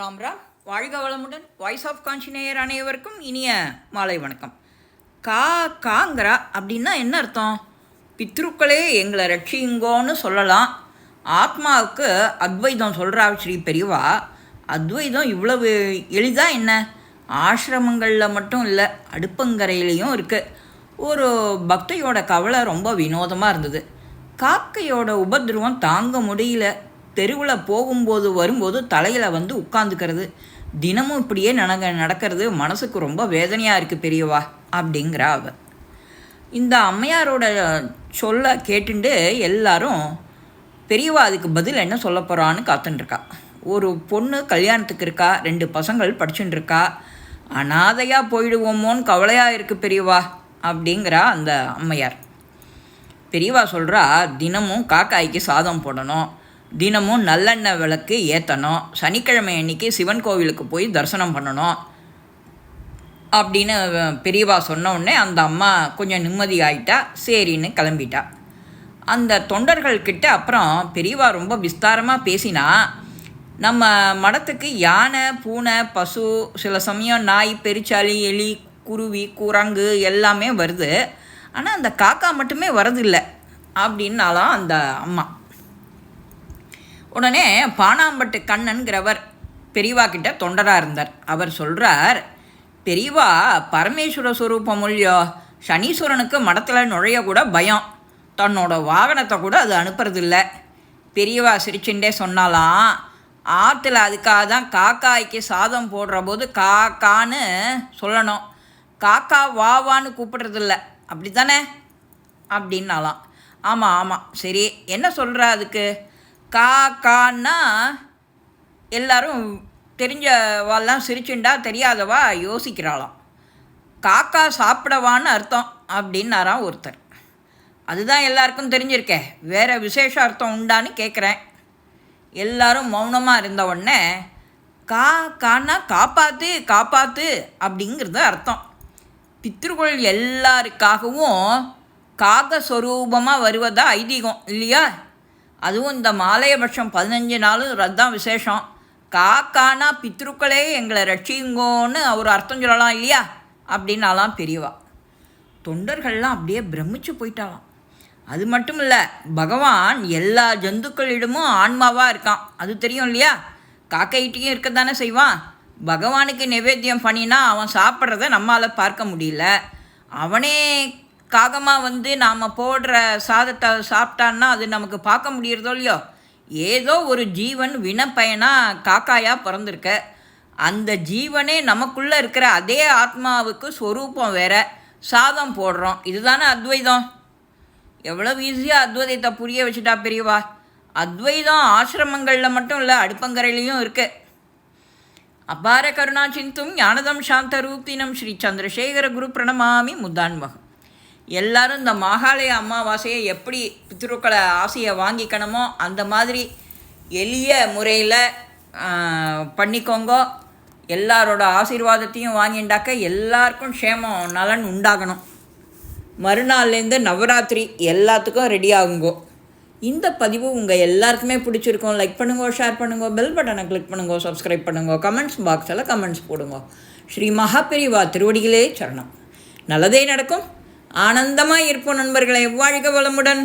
ராம் ராம். வாழ்க வளமுடன். Voice of கான்சினேயர் அனைவருக்கும் இனிய மாலை வணக்கம். காங்கிறா அப்படின்னா என்ன அர்த்தம்? பித்ருக்களே எங்களை ரட்சிங்கோன்னு சொல்லலாம். ஆத்மாவுக்கு அத்வைதம் சொல்கிறா ஸ்ரீ பெரியவா. அத்வைதம் இவ்வளவு எளிதாக என்ன? ஆசிரமங்களில் மட்டும் இல்லை, அடுப்பங்கரையிலையும் இருக்குது. ஒரு பக்தையோட கவலை ரொம்ப வினோதமாக இருந்தது. காக்கையோட உபதிரவம் தாங்க முடியல. தெருவில் போகும்போது வரும்போது தலையில் வந்து உட்காந்துக்கிறது. தினமும் இப்படியே நடக்கிறது. மனசுக்கு ரொம்ப வேதனையாக இருக்குது பெரியவா அப்படிங்கிறா அவ. இந்த அம்மையாரோட சொல்ல கேட்டுண்டு எல்லாரும் பெரியவா அதுக்கு பதில் என்ன சொல்ல போகிறான்னு காத்துட்டுருக்கா. ஒரு பொண்ணு கல்யாணத்துக்கு இருக்கா, 2 பசங்கள் படிச்சுட்டு இருக்கா. அனாதையாக போயிடுவோமோன்னு கவலையாக இருக்குது பெரியவா அப்படிங்கிறா அந்த அம்மையார். பெரியவா சொல்கிறா, தினமும் காக்காய்க்கு சாதம் போடணும், தினமும் நல்லெண்ணெய் விளக்கு ஏற்றணும், சனிக்கிழமை அன்னைக்கு சிவன் கோவிலுக்கு போய் தரிசனம் பண்ணணும் அப்படின்னு பெரியவா சொன்ன உடனே அந்த அம்மா கொஞ்சம் நிம்மதி ஆகிட்டா. சரின்னு கிளம்பிட்டா. அந்த தொண்டர்கள்கிட்ட அப்புறம் பெரியவா ரொம்ப விஸ்தாரமாக பேசினா, நம்ம மடத்துக்கு யானை, பூனை, பசு, சில சமயம் நாய், பெருச்சாளி, எலி, குருவி, குரங்கு எல்லாமே வருது. ஆனால் அந்த காக்கா மட்டுமே வரதில்லை அப்படின்னாலாம் அந்த அம்மா. உடனே பானாம்பட்டு கண்ணன்கிறவர் பெரியவா கிட்ட தொண்டராக இருந்தார். அவர் சொல்கிறார், பெரியவா பரமேஸ்வர ஸ்வரூபம் இல்லையோ, சனீஸ்வரனுக்கு மடத்தில் நுழையக்கூட பயம், தன்னோட வாகனத்தை கூட அது அனுப்புறதில்ல. பெரியவா சிரிச்சுட்டே சொன்னாலாம், ஆற்றுல அதுக்காக தான் காக்காய்க்கு சாதம் போடுற போது காக்கான்னு சொல்லணும், காக்கா வாவான்னு கூப்பிடுறதில்ல, அப்படி தானே அப்படின்னாலாம். ஆமாம் ஆமாம், சரி என்ன சொல்கிறா அதுக்கு? காக்கான்னா எல்லாரும் தெரிஞ்சவாலாம் சிரிச்சுண்டா, தெரியாதவா யோசிக்கிறாளாம். காக்கா சாப்பிடவான்னு அர்த்தம் அப்படின்னாராம் ஒருத்தர். அதுதான் எல்லாருக்கும் தெரிஞ்சிருக்கே, வேறு விசேஷ அர்த்தம் உண்டான்னு கேட்குறேன். எல்லாரும் மௌனமாக இருந்த உடனே கான்னா காப்பாற்று காப்பாற்று அப்படிங்கிறது அர்த்தம். பித்ருக்கள் எல்லாருக்காகவும் காகஸ்வரூபமாக வருவதா ஐதீகம் இல்லையா? அதுவும் இந்த மாலையபட்சம் 15 நாளும் ரத்தான் விசேஷம். காக்கானா பித்ருக்களே எங்களை ரட்சிங்கோன்னு அவர் அர்த்தம் சொல்லலாம் இல்லையா அப்படின்னாலாம் பெரியவா. தொண்டர்கள்லாம் அப்படியே பிரமிச்சு போயிட்டாலாம். அது மட்டும் இல்லை, பகவான் எல்லா ஜந்துக்களிடமும் ஆன்மாவாக இருக்கான், அது தெரியும் இல்லையா? காக்கையிட்டையும் இருக்க தானே செய்வான். பகவானுக்கு நிவேத்தியம் பண்ணினா அவன் சாப்பிட்றத நம்மளால் பார்க்க முடியல. அவனே காகமாக வந்து நாம் போடுற சாதத்தை சாப்பிட்டான்னா அது நமக்கு பார்க்க முடியறதோ இல்லையோ. ஏதோ ஒரு ஜீவன் வினப்பயனாக காக்காயாக பிறந்திருக்க. அந்த ஜீவனே நமக்குள்ளே இருக்கிற அதே ஆத்மாவுக்கு ஸ்வரூபம் வேற, சாதம் போடுறோம். இதுதானே அத்வைதம். எவ்வளோ ஈஸியாக அத்வைதத்தை புரிய வச்சுட்டா பெரியவா. அத்வைதம் ஆசிரமங்களில் மட்டும் இல்லை, அடுப்பங்கரையிலையும் இருக்குது. அபார கருணா சிந்தும் ஞானதம் சாந்த ரூபினம் ஸ்ரீ சந்திரசேகர குரு பிரணமாமி முத்தான்மகம். எல்லோரும் இந்த மாகாளய அமாவாசையை எப்படி பித்ருக்களை ஆசையை வாங்கிக்கணுமோ அந்த மாதிரி எளிய முறையில் பண்ணிக்கோங்க. எல்லாரோட ஆசீர்வாதத்தையும் வாங்கிண்டாக்க எல்லாருக்கும் க்ஷேமம் நலன் உண்டாகணும். மறுநாள்லேருந்து நவராத்திரி எல்லாத்துக்கும் ரெடி ஆகுங்கோ. இந்த பதிவு உங்கள் எல்லாருக்குமே பிடிச்சிருக்கோம். லைக் பண்ணுங்கோ, ஷேர் பண்ணுங்கோ, பெல் பட்டனை கிளிக் பண்ணுங்கோ, சப்ஸ்கிரைப் பண்ணுங்கோ, கமெண்ட்ஸ் பாக்ஸில் கமெண்ட்ஸ் போடுங்கோ. ஸ்ரீ மகாபெரிவா திருவடிகளே சரணம். நல்லதே நடக்கும். ஆனந்தமாக இருப்போம் நண்பர்களை. வாழ்க வளமுடன்.